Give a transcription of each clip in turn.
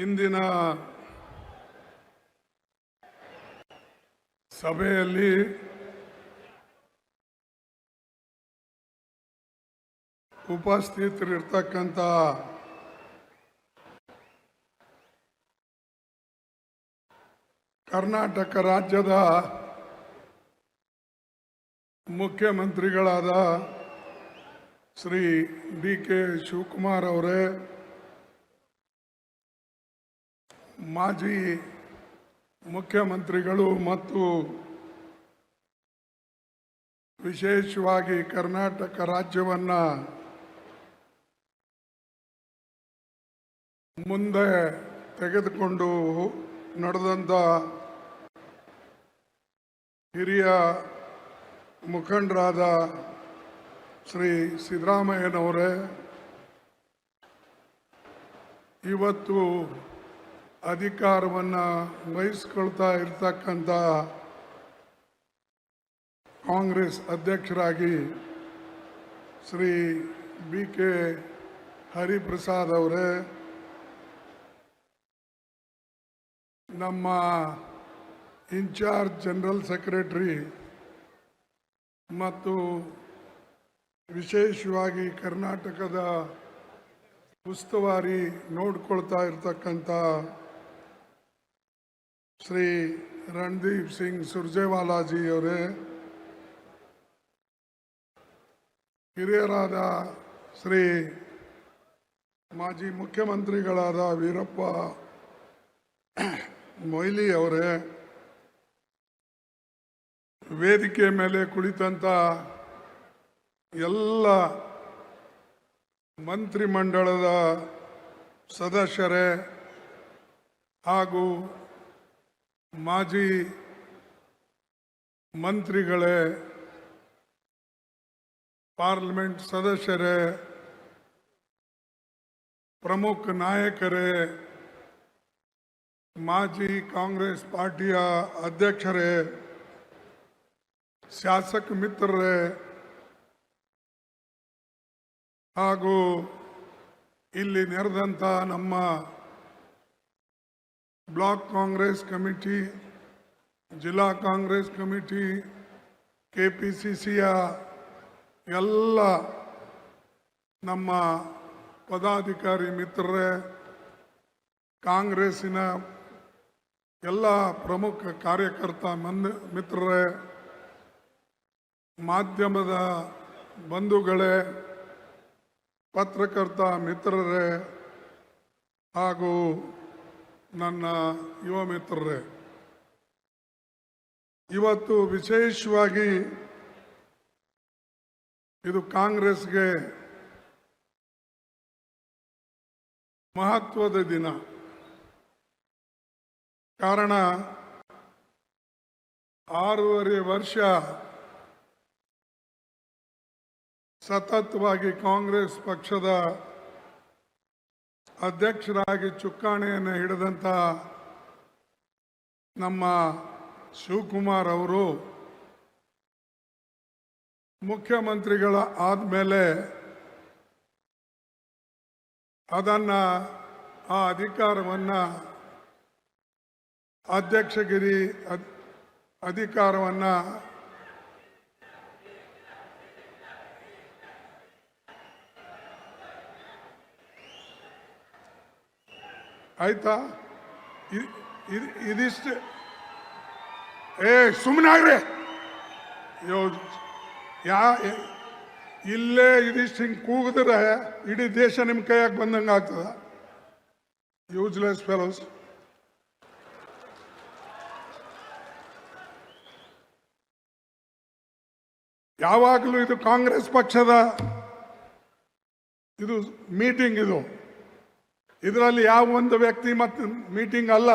ಇಂದಿನ ಸಭೆಯಲ್ಲಿ ಉಪಸ್ಥಿತರಿರ್ತಕ್ಕಂಥ ಕರ್ನಾಟಕ ರಾಜ್ಯದ ಮುಖ್ಯಮಂತ್ರಿಗಳಾದ ಶ್ರೀ ಡಿ.ಕೆ. ಶಿವಕುಮಾರ್ ಅವರೇ, ಮಾಜಿ ಮುಖ್ಯಮಂತ್ರಿಗಳು ಮತ್ತು ವಿಶೇಷವಾಗಿ ಕರ್ನಾಟಕ ರಾಜ್ಯವನ್ನು ಮುಂದೆ ತೆಗೆದುಕೊಂಡು ನಡೆದಂಥ ಹಿರಿಯ ಮುಖಂಡರಾದ ಶ್ರೀ ಸಿದ್ದರಾಮಯ್ಯನವರೇ, ಇವತ್ತು ಅಧಿಕಾರವನ್ನು ವಹಿಸ್ಕೊಳ್ತಾ ಇರ್ತಕ್ಕಂಥ ಕಾಂಗ್ರೆಸ್ ಅಧ್ಯಕ್ಷರಾಗಿ ಶ್ರೀ ಬಿ.ಕೆ. ಹರಿಪ್ರಸಾದ್ ಅವರೇ, ನಮ್ಮ ಇನ್ಚಾರ್ಜ್ ಜನರಲ್ ಸೆಕ್ರೆಟರಿ ಮತ್ತು ವಿಶೇಷವಾಗಿ ಕರ್ನಾಟಕದ ಉಸ್ತುವಾರಿ ನೋಡ್ಕೊಳ್ತಾ ಇರ್ತಕ್ಕಂಥ ಶ್ರೀ ರಣದೀಪ್ ಸಿಂಗ್ ಸುರ್ಜೇವಾಲಾಜಿ ಅವರೇ, ಹಿರಿಯರಾದ ಶ್ರೀ ಮಾಜಿ ಮುಖ್ಯಮಂತ್ರಿಗಳಾದ ವೀರಪ್ಪ ಮೊಯ್ಲಿ ಅವರೇ, ವೇದಿಕೆ ಮೇಲೆ ಕುಳಿತಂಥ ಎಲ್ಲ ಮಂತ್ರಿಮಂಡಲದ ಸದಸ್ಯರೇ ಹಾಗೂ ಮಾಜಿ ಮಂತ್ರಿಗಳೇ, ಪಾರ್ಲಿಮೆಂಟ್ ಸದಸ್ಯರೇ, ಪ್ರಮುಖ ನಾಯಕರೇ, ಮಾಜಿ ಕಾಂಗ್ರೆಸ್ ಪಾರ್ಟಿಯ ಅಧ್ಯಕ್ಷರೇ, ಶಾಸಕ ಮಿತ್ರರೇ ಹಾಗೂ ಇಲ್ಲಿ ನೆರೆದಂಥ ನಮ್ಮ ಬ್ಲಾಕ್ ಕಾಂಗ್ರೆಸ್ ಕಮಿಟಿ, ಜಿಲ್ಲಾ ಕಾಂಗ್ರೆಸ್ ಕಮಿಟಿ, KPCCಯ ಎಲ್ಲ ನಮ್ಮ ಪದಾಧಿಕಾರಿ ಮಿತ್ರರೇ, ಕಾಂಗ್ರೆಸ್ಸಿನ ಎಲ್ಲ ಪ್ರಮುಖ ಕಾರ್ಯಕರ್ತ ಮಿತ್ರರೇ, ಮಾಧ್ಯಮದ ಬಂಧುಗಳೇ, ಪತ್ರಕರ್ತ ಮಿತ್ರರೇ ಹಾಗೂ ನನ್ನ ಯುವ ಮಿತ್ರರೇ, ಇವತ್ತು ವಿಶೇಷವಾಗಿ ಇದು ಕಾಂಗ್ರೆಸ್ಗೆ ಮಹತ್ವದ ದಿನ. ಕಾರಣ 6.5 ವರ್ಷ ಸತತವಾಗಿ ಕಾಂಗ್ರೆಸ್ ಪಕ್ಷದ ಅಧ್ಯಕ್ಷರಾಗಿ ಚುಕ್ಕಾಣಿಯನ್ನು ಹಿಡಿದಂಥ ನಮ್ಮ ಶಿವಕುಮಾರ್ ಅವರು ಮುಖ್ಯಮಂತ್ರಿಗಳ ಆದಮೇಲೆ ಅದನ್ನು ಆ ಅಧಿಕಾರವನ್ನು ಅಧ್ಯಕ್ಷಗಿರಿ ಅಧಿಕಾರವನ್ನು ಆಯ್ತಾ, ಇದಿಷ್ಟು ಸುಮ್ಮನಾಗ್ರೆ ಇಲ್ಲೇ ಇದಿಷ್ಟು ಹಿಂಗೆ ಕೂಗಿದ್ರೆ ಇಡೀ ದೇಶ ನಿಮ್ಮ ಕೈಯಾಗ ಬಂದಂಗೆ ಆಗ್ತದ. Useless fellows. ಯಾವಾಗಲೂ ಇದು ಕಾಂಗ್ರೆಸ್ ಪಕ್ಷದ ಇದು ಮೀಟಿಂಗ್, ಇದರಲ್ಲಿ ಯಾವ ಒಂದು ವ್ಯಕ್ತಿ ಮತ್ತು ಮೀಟಿಂಗ್ ಅಲ್ಲ,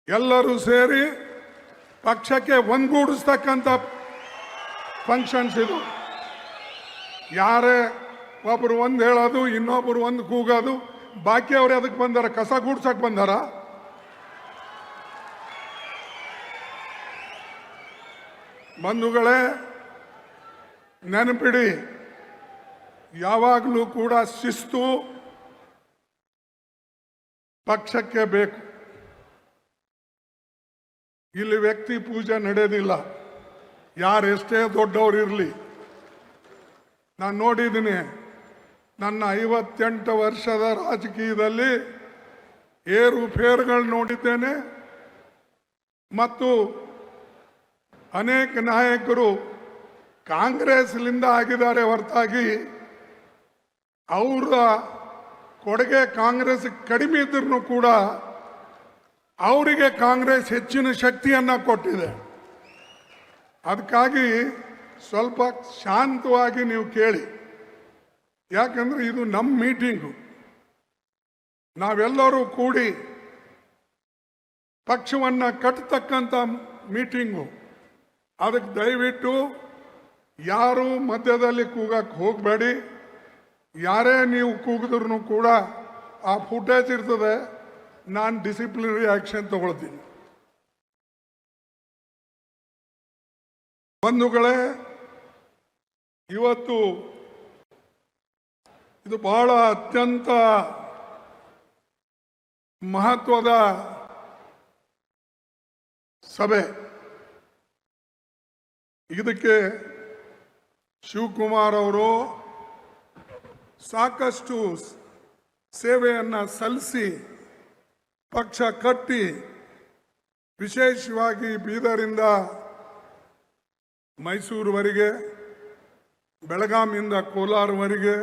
ಎಲ್ಲರೂ ಸೇರಿ ಪಕ್ಷಕ್ಕೆ ಒಂದುಗೂಡಿಸ್ತಕ್ಕಂಥ ಫಂಕ್ಷನ್ಸ್ ಇದು. ಯಾರೇ ಒಬ್ಬರು ಒಂದು ಹೇಳೋದು, ಇನ್ನೊಬ್ಬರು ಒಂದು ಕೂಗೋದು, ಬಾಕಿ ಅವ್ರು ಅದಕ್ಕೆ ಬಂದಾರ, ಕಸ ಗೂಡ್ಸಕ್ಕೆ ಬಂದಾರ. ಬಂಧುಗಳೇ, ನೆನಪಿಡಿ, ಯಾವಾಗಲೂ ಕೂಡ ಶಿಸ್ತು ಪಕ್ಷಕ್ಕೆ ಬೇಕು. ಇಲ್ಲಿ ವ್ಯಕ್ತಿ ಪೂಜೆ ನಡೆಯೋದಿಲ್ಲ, ಯಾರೆಷ್ಟೇ ದೊಡ್ಡವರಿರಲಿ. ನಾನು ನೋಡಿದ್ದೀನಿ, ನನ್ನ 58 ವರ್ಷದ ರಾಜಕೀಯದಲ್ಲಿ ಏರುಪೇರುಗಳು ನೋಡಿದ್ದೇನೆ. ಮತ್ತು ಅನೇಕ ನಾಯಕರು ಕಾಂಗ್ರೆಸ್ಲಿಂದ ಆಗಿದ್ದಾರೆ ಹೊರತಾಗಿ ಅವರ ಕೊಡುಗೆ ಕಾಂಗ್ರೆಸ್ ಕಡಿಮೆ ಇದ್ರೂ ಕೂಡ ಅವರಿಗೆ ಕಾಂಗ್ರೆಸ್ ಹೆಚ್ಚಿನ ಶಕ್ತಿಯನ್ನು ಕೊಟ್ಟಿದೆ. ಅದಕ್ಕಾಗಿ ಸ್ವಲ್ಪ ಶಾಂತವಾಗಿ ನೀವು ಕೇಳಿ, ಯಾಕಂದ್ರೆ ಇದು ನಮ್ಮ ಮೀಟಿಂಗು. ನಾವೆಲ್ಲರೂ ಕೂಡಿ ಪಕ್ಷವನ್ನು ಕಟ್ಟತಕ್ಕಂಥ ಮೀಟಿಂಗು. ಅದಕ್ಕೆ ದಯವಿಟ್ಟು ಯಾರು ಮಧ್ಯದಲ್ಲಿ ಕೂಗಕ್ಕೆ ಹೋಗಬೇಡಿ. ಯಾರೇ ನೀವು ಕೂಗಿದ್ರೂ ಕೂಡ ಆ ಫುಟೇಜ್ ಇರ್ತದೆ, ನಾನು ಡಿಸಿಪ್ಲಿನರಿ ಆಕ್ಷನ್ ತಗೊಳ್ತೀನಿ. ಬಂಧುಗಳೇ, ಇವತ್ತು ಇದು ಬಹಳ ಅತ್ಯಂತ ಮಹತ್ವದ ಸಭೆ. ಇದಕ್ಕೆ ಶಿವಕುಮಾರ್ ಅವರು ಸಾಕಷ್ಟು ಸೇವೆಯನ್ನು ಸಲ್ಲಿಸಿ ಪಕ್ಷ ಕಟ್ಟಿ, ವಿಶೇಷವಾಗಿ ಬೀದರಿಂದ ಮೈಸೂರುವರೆಗೆ, ಬೆಳಗಾವಿಯಿಂದ ಕೋಲಾರವರೆಗೆ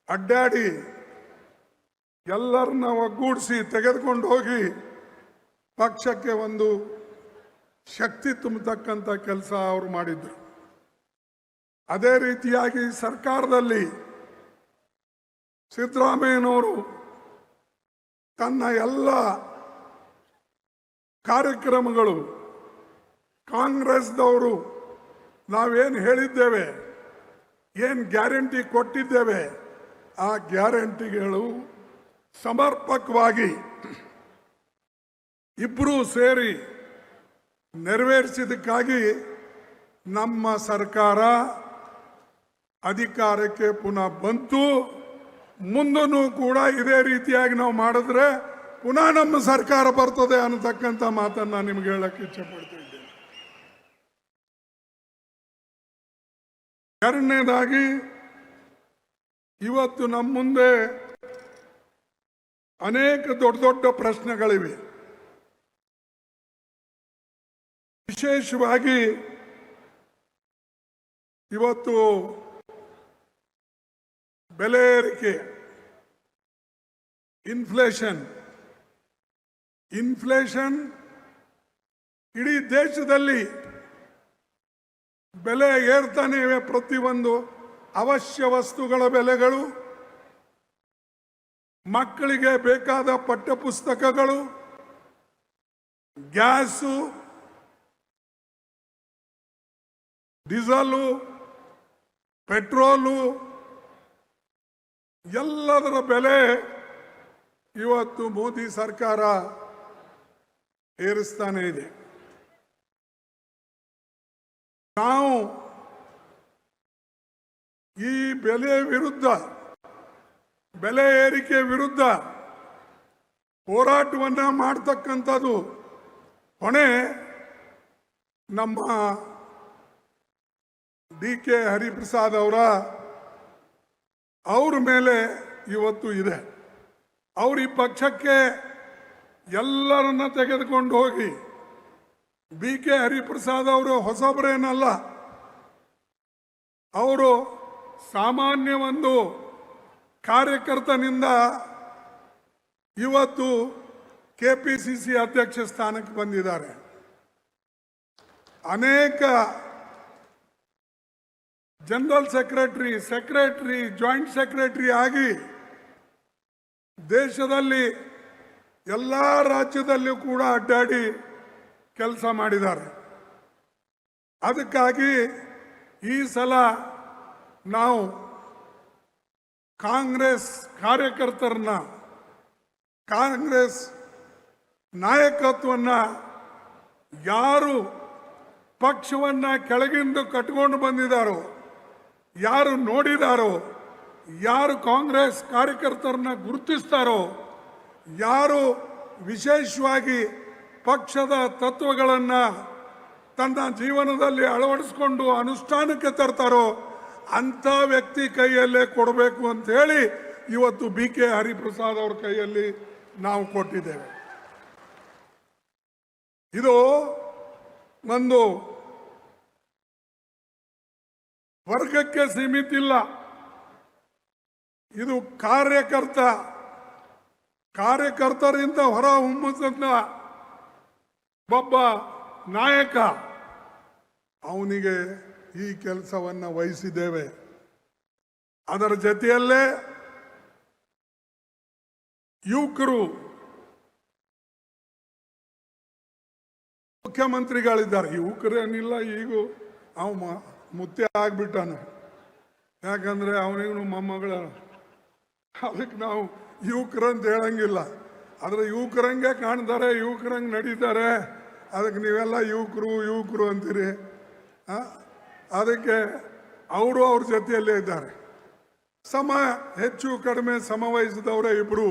ಅಡ್ಡಾಡಿ ಎಲ್ಲರನ್ನ ಒಗ್ಗೂಡಿಸಿ ತೆಗೆದುಕೊಂಡು ಹೋಗಿ ಪಕ್ಷಕ್ಕೆ ಒಂದು ಶಕ್ತಿ ತುಂಬತಕ್ಕಂಥ ಕೆಲಸ ಅವರು ಮಾಡಿದ್ರು. ಅದೇ ರೀತಿಯಾಗಿ ಸರ್ಕಾರದಲ್ಲಿ ಸಿದ್ದರಾಮಯ್ಯನವರು ತನ್ನ ಎಲ್ಲ ಕಾರ್ಯಕ್ರಮಗಳು ಕಾಂಗ್ರೆಸ್ದವರು ನಾವೇನು ಹೇಳಿದ್ದೇವೆ, ಏನು ಗ್ಯಾರಂಟಿ ಕೊಟ್ಟಿದ್ದೇವೆ, ಆ ಗ್ಯಾರಂಟಿಗಳು ಸಮರ್ಪಕವಾಗಿ ಇಬ್ಬರೂ ಸೇರಿ ನೆರವೇರಿಸಿದ್ದಕ್ಕಾಗಿ ನಮ್ಮ ಸರ್ಕಾರ ಅಧಿಕಾರಕ್ಕೆ ಪುನಃ ಬಂತು. ಮುಂದೂ ಕೂಡ ಇದೇ ರೀತಿಯಾಗಿ ನಾವು ಮಾಡಿದ್ರೆ ಪುನಃ ನಮ್ಮ ಸರ್ಕಾರ ಬರ್ತದೆ ಅನ್ನತಕ್ಕಂಥ ಮಾತನ್ನು ನಿಮ್ಗೆ ಹೇಳಕ್ಕೆ ಇಚ್ಛೆ ಪಡ್ತಾ ಇದ್ದೇನೆ. ಎರಡನೇದಾಗಿ, ಇವತ್ತು ನಮ್ಮ ಮುಂದೆ ಅನೇಕ ದೊಡ್ಡ ದೊಡ್ಡ ಪ್ರಶ್ನೆಗಳಿವೆ. ವಿಶೇಷವಾಗಿ ಇವತ್ತು ಬೆಲೆ ಏರಿಕೆ, ಇನ್ಫ್ಲೇಷನ್ ಇಡೀ ದೇಶದಲ್ಲಿ ಬೆಲೆ ಏರ್ತಾನೆ ಇವೆ. ಪ್ರತಿಯೊಂದು ಅವಶ್ಯ ವಸ್ತುಗಳ ಬೆಲೆಗಳು, ಮಕ್ಕಳಿಗೆ ಬೇಕಾದ ಪಠ್ಯಪುಸ್ತಕಗಳು, ಗ್ಯಾಸು, ಡೀಸೆಲು, ಪೆಟ್ರೋಲು, ಎಲ್ಲದರ ಬೆಲೆ ಇವತ್ತು ಮೋದಿ ಸರ್ಕಾರ ಏರಿಸ್ತಾನೆ ಇದೆ. ನಾವು ಈ ಬೆಲೆ ಏರಿಕೆ ವಿರುದ್ಧ ಹೋರಾಟವನ್ನು ಮಾಡ್ತಕ್ಕಂಥದ್ದು ಹೊಣೆ ನಮ್ಮ DK ಹರಿಪ್ರಸಾದ್ ಅವ್ರ ಮೇಲೆ ಇವತ್ತು ಇದೆ. ಅವರು ಈ ಪಕ್ಷಕ್ಕೆ ಎಲ್ಲರನ್ನ ತೆಗೆದುಕೊಂಡು ಹೋಗಿ, BK ಹರಿಪ್ರಸಾದ್ ಅವರು ಹೊಸಬರೇನಲ್ಲ, ಅವರು ಸಾಮಾನ್ಯ ಒಂದು ಕಾರ್ಯಕರ್ತನಿಂದ ಇವತ್ತು KPCC ಅಧ್ಯಕ್ಷ ಸ್ಥಾನಕ್ಕೆ ಬಂದಿದ್ದಾರೆ. ಅನೇಕ ಜನರಲ್ ಸೆಕ್ರೆಟರಿ, ಜಾಯಿಂಟ್ ಸೆಕ್ರೆಟರಿ ಆಗಿ ದೇಶದಲ್ಲಿ ಎಲ್ಲ ರಾಜ್ಯದಲ್ಲೂ ಕೂಡ ಅಡ್ಡಾಡಿ ಕೆಲಸ ಮಾಡಿದ್ದಾರೆ. ಅದಕ್ಕಾಗಿ ಈ ಸಲ ನಾವು ಕಾಂಗ್ರೆಸ್ ಕಾರ್ಯಕರ್ತರನ್ನ, ಕಾಂಗ್ರೆಸ್ ನಾಯಕತ್ವವನ್ನು ಯಾರು ಪಕ್ಷವನ್ನ ಕೆಳಗಿಂದ ಕಟ್ಕೊಂಡು ಬಂದಿದ್ದಾರೋ, ಯಾರು ನೋಡಿದಾರೋ, ಯಾರು ಕಾಂಗ್ರೆಸ್ ಕಾರ್ಯಕರ್ತರನ್ನ ಗುರುತಿಸ್ತಾರೋ ಯಾರು ವಿಶೇಷವಾಗಿ ಪಕ್ಷದ ತತ್ವಗಳನ್ನು ತನ್ನ ಜೀವನದಲ್ಲಿ ಅಳವಡಿಸಿಕೊಂಡು ಅನುಷ್ಠಾನಕ್ಕೆ ತರ್ತಾರೋ ಅಂಥ ವ್ಯಕ್ತಿ ಕೈಯಲ್ಲೇ ಕೊಡಬೇಕು ಅಂತ ಹೇಳಿ ಇವತ್ತು BK ಹರಿಪ್ರಸಾದ್ ಅವ್ರ ಕೈಯಲ್ಲಿ ನಾವು ಕೊಟ್ಟಿದ್ದೇವೆ. ಇದು ಒಂದು ವರ್ಗಕ್ಕೆ ಸೀಮಿತ ಇಲ್ಲ, ಇದು ಕಾರ್ಯಕರ್ತರಿಂದ ಹೊರ ಹೊಮ್ಮುತ್ತ ಒಬ್ಬ ನಾಯಕ, ಅವನಿಗೆ ಈ ಕೆಲಸವನ್ನು ವಹಿಸಿದ್ದೇವೆ. ಅದರ ಜೊತೆಯಲ್ಲೇ ಯುವಕರು ಮುಖ್ಯಮಂತ್ರಿಗಳಿದ್ದಾರೆ. ಯುವಕರೇನಿಲ್ಲ, ಈಗ ಅವ ಮುತ್ತೆ ಆಗ್ಬಿಟ್ಟಾನ, ಯಾಕಂದ್ರೆ ಅವನಿಗೂ ಮೊಮ್ಮಗಳ, ಅದಕ್ಕೆ ನಾವು ಯುವಕರಂತ ಹೇಳಂಗಿಲ್ಲ. ಆದರೆ ಯುವಕರಂಗೆ ಕಾಣ್ತಾರೆ, ಯುವಕರಂಗೆ ನಡೀತಾರೆ, ಅದಕ್ಕೆ ನೀವೆಲ್ಲ ಯುವಕರು ಅಂತೀರಿ. ಅದಕ್ಕೆ ಅವರು ಅವ್ರ ಜೊತೆಯಲ್ಲೇ ಇದ್ದಾರೆ. ಹೆಚ್ಚು ಕಡಿಮೆ ಸಮವಹಿಸಿದವರೇ ಇಬ್ಬರು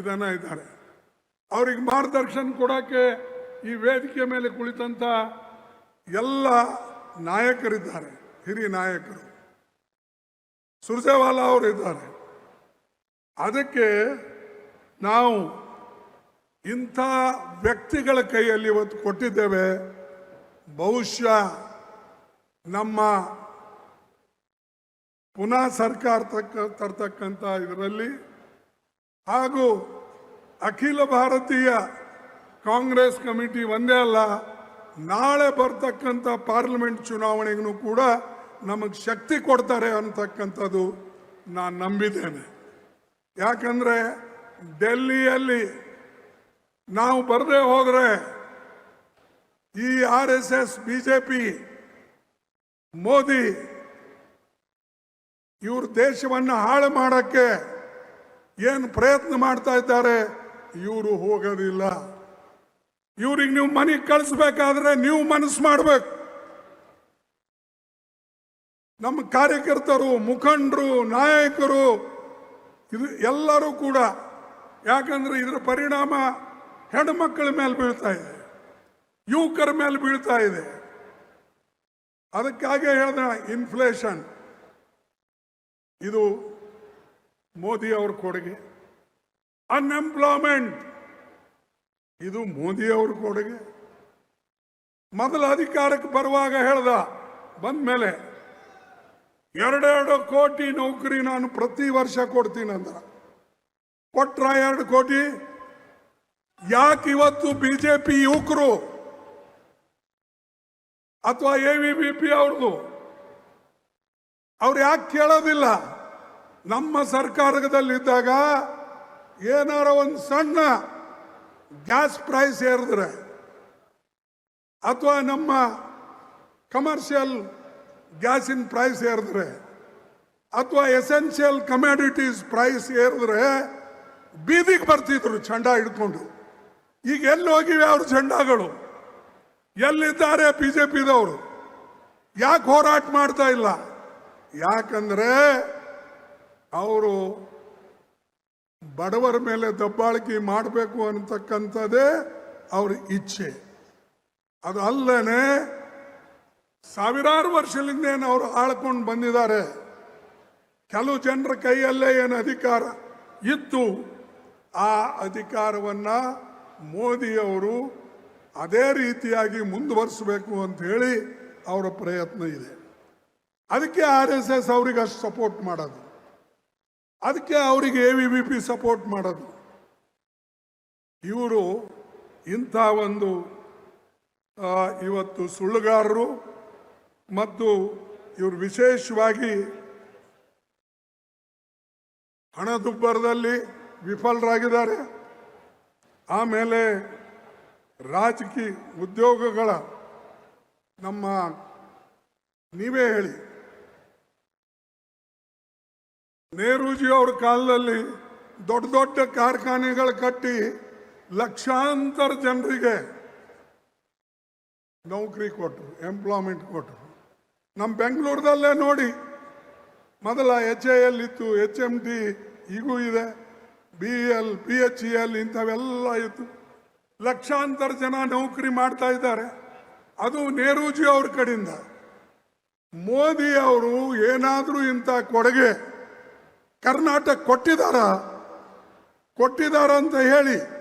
ಇದನ್ನ ಇದ್ದಾರೆ. ಅವ್ರಿಗೆ ಮಾರ್ಗದರ್ಶನ ಕೊಡೋಕ್ಕೆ ಈ ವೇದಿಕೆ ಮೇಲೆ ಕುಳಿತಂತ ಎಲ್ಲ ನಾಯಕರಿದ್ದಾರೆ, ಹಿರಿಯ ನಾಯಕರು. ಸುರ್ಜೇವಾಲಾ ಅವರು ಇದ್ದಾರೆ. ಅದಕ್ಕೆ ನಾವು ಇಂಥ ವ್ಯಕ್ತಿಗಳ ಕೈಯಲ್ಲಿ ಇವತ್ತು ಕೊಟ್ಟಿದ್ದೇವೆ. ಬಹುಶಃ ನಮ್ಮ ಪುನಃ ಸರ್ಕಾರ ತರ್ತಕ್ಕಂಥ ಇದರಲ್ಲಿ ಹಾಗೂ ಅಖಿಲ ಭಾರತೀಯ ಕಾಂಗ್ರೆಸ್ ಕಮಿಟಿ ಒಂದೇ ಅಲ್ಲ, ನಾಳೆ ಬರ್ತಕ್ಕಂಥ ಪಾರ್ಲಿಮೆಂಟ್ ಚುನಾವಣೆಗೂ ಕೂಡ ನಮಗೆ ಶಕ್ತಿ ಕೊಡ್ತಾರೆ ಅಂತಕ್ಕಂಥದ್ದು ನಾನು ನಂಬಿದ್ದೇನೆ. ಯಾಕಂದರೆ ಡೆಲ್ಲಿಯಲ್ಲಿ ನಾವು ಬರದೇ ಹೋದರೆ ಈ RSS BJP ಮೋದಿ ಇವರು ದೇಶವನ್ನು ಹಾಳು ಮಾಡೋಕ್ಕೆ ಏನು ಪ್ರಯತ್ನ ಮಾಡ್ತಾ ಇದ್ದಾರೆ, ಇವರು ಹೋಗೋದಿಲ್ಲ. ಇವ್ರಿಗೆ ನೀವು ಮನೆಗೆ ಕಳಿಸ್ಬೇಕಾದ್ರೆ ನೀವು ಮನಸ್ಸು ಮಾಡಬೇಕು. ನಮ್ಮ ಕಾರ್ಯಕರ್ತರು, ಮುಖಂಡರು, ನಾಯಕರು, ಇದು ಎಲ್ಲರೂ ಕೂಡ, ಯಾಕಂದ್ರೆ ಇದರ ಪರಿಣಾಮ ಹೆಣ್ಮಕ್ಕಳ ಮೇಲೆ ಬೀಳ್ತಾ ಇದೆ, ಯುವಕರ ಮೇಲೆ ಬೀಳ್ತಾ ಇದೆ. ಅದಕ್ಕಾಗಿ ಹೇಳಿದ ಇನ್ಫ್ಲೇಷನ್ ಇದು ಮೋದಿ ಅವ್ರ ಕೊಡುಗೆ. ಅನ್ಎಂಪ್ಲಾಯ್ಮೆಂಟ್ ಇದು ಮೋದಿ ಅವ್ರ ಕೊಡುಗೆ. ಮೊದಲ ಅಧಿಕಾರಕ್ಕೆ ಬರುವಾಗ ಹೇಳ್ದ, ಬಂದ ಮೇಲೆ 2 ಕೋಟಿ ನೌಕರಿ ನಾನು ಪ್ರತಿ ವರ್ಷ ಕೊಡ್ತೀನಿ ಅಂದ. ಕೊಟ್ರ 2 ಕೋಟಿ? ಯಾಕೆ ಇವತ್ತು BJP ಯುವಕರು ಅಥವಾ AVBP ಅವ್ರದ್ದು ಅವ್ರು ಯಾಕೆ ಕೇಳೋದಿಲ್ಲ? ನಮ್ಮ ಸರ್ಕಾರದಲ್ಲಿದ್ದಾಗ ಏನಾರ ಒಂದು ಸಣ್ಣ ಗ್ಯಾಸ್ ಪ್ರೈಸ್ ಏರಿದ್ರೆ ಅಥವಾ ನಮ್ಮ ಕಮರ್ಷಿಯಲ್ ಗ್ಯಾಸಿನ ಪ್ರೈಸ್ ಏರಿದ್ರೆ ಅಥವಾ ಎಸೆನ್ಷಿಯಲ್ ಕಮ್ಯಾಡಿಟೀಸ್ ಪ್ರೈಸ್ ಏರಿದ್ರೆ ಬೀದಿಗೆ ಬರ್ತಿದ್ರು ಚಂಡ ಹಿಡ್ಕೊಂಡು. ಈಗ ಎಲ್ಲಿ ಹೋಗಿವೆ ಅವ್ರ ಚಂಡಗಳು? ಎಲ್ಲಿದ್ದಾರೆ BJPದವರು? ಯಾಕೆ ಹೋರಾಟ ಮಾಡ್ತಾ ಇಲ್ಲ? ಯಾಕಂದ್ರೆ ಅವರು ಬಡವರ ಮೇಲೆ ದಬ್ಬಾಳಿಕೆ ಮಾಡಬೇಕು ಅಂತಕ್ಕಂಥದ್ದೇ ಅವ್ರ ಇಚ್ಛೆ. ಅದು ಅಲ್ಲದೆ ಸಾವಿರಾರು ವರ್ಷದಿಂದ ಏನು ಅವರು ಆಳ್ಕೊಂಡು ಬಂದಿದ್ದಾರೆ. ಕೆಲವು ಜನರ ಕೈಯಲ್ಲೇ ಏನು ಅಧಿಕಾರ ಇತ್ತು, ಆ ಅಧಿಕಾರವನ್ನ ಮೋದಿಯವರು ಅದೇ ರೀತಿಯಾಗಿ ಮುಂದುವರಿಸಬೇಕು ಅಂತ ಹೇಳಿ ಅವರ ಪ್ರಯತ್ನ ಇದೆ. ಅದಕ್ಕೆ RSS ಅವರಿಗೆ ಅಷ್ಟು ಸಪೋರ್ಟ್ ಮಾಡೋದು, ಅದಕ್ಕೆ ಅವರಿಗೆ AVBP ಸಪೋರ್ಟ್ ಮಾಡೋದು. ಇವರು ಇಂಥ ಒಂದು ಇವತ್ತು ಸುಳ್ಳುಗಾರರು ಮತ್ತು ಇವರು ವಿಶೇಷವಾಗಿ ಹಣದುಬ್ಬರದಲ್ಲಿ ವಿಫಲರಾಗಿದ್ದಾರೆ. ಆಮೇಲೆ ರಾಜಕೀಯ ಉದ್ಯೋಗಗಳ ನಮ್ಮ ನೀವೇ ಹೇಳಿ, ನೆಹರೂಜಿ ಅವ್ರ ಕಾಲದಲ್ಲಿ ದೊಡ್ಡ ದೊಡ್ಡ ಕಾರ್ಖಾನೆಗಳು ಕಟ್ಟಿ ಲಕ್ಷಾಂತರ ಜನರಿಗೆ ನೌಕರಿ ಕೊಟ್ಟರು, ಎಂಪ್ಲಾಯ್ಮೆಂಟ್ ಕೊಟ್ಟರು. ನಮ್ಮ ಬೆಂಗಳೂರದಲ್ಲೇ ನೋಡಿ, ಮೊದಲ HAL ಇತ್ತು, HMT ಈಗೂ ಇದೆ, BEL PHEL ಇಂಥವೆಲ್ಲ ಇತ್ತು. ಲಕ್ಷಾಂತರ ಜನ ನೌಕರಿ ಮಾಡ್ತಾ ಇದ್ದಾರೆ. ಅದು ನೆಹರೂಜಿ ಅವ್ರ ಕಡೆಯಿಂದ. ಮೋದಿ ಅವರು ಏನಾದರೂ ಇಂಥ ಕೊಡುಗೆ ಕರ್ನಾಟಕ ಕೊಟ್ಟಿದ್ದಾರ ಅಂತ ಹೇಳಿ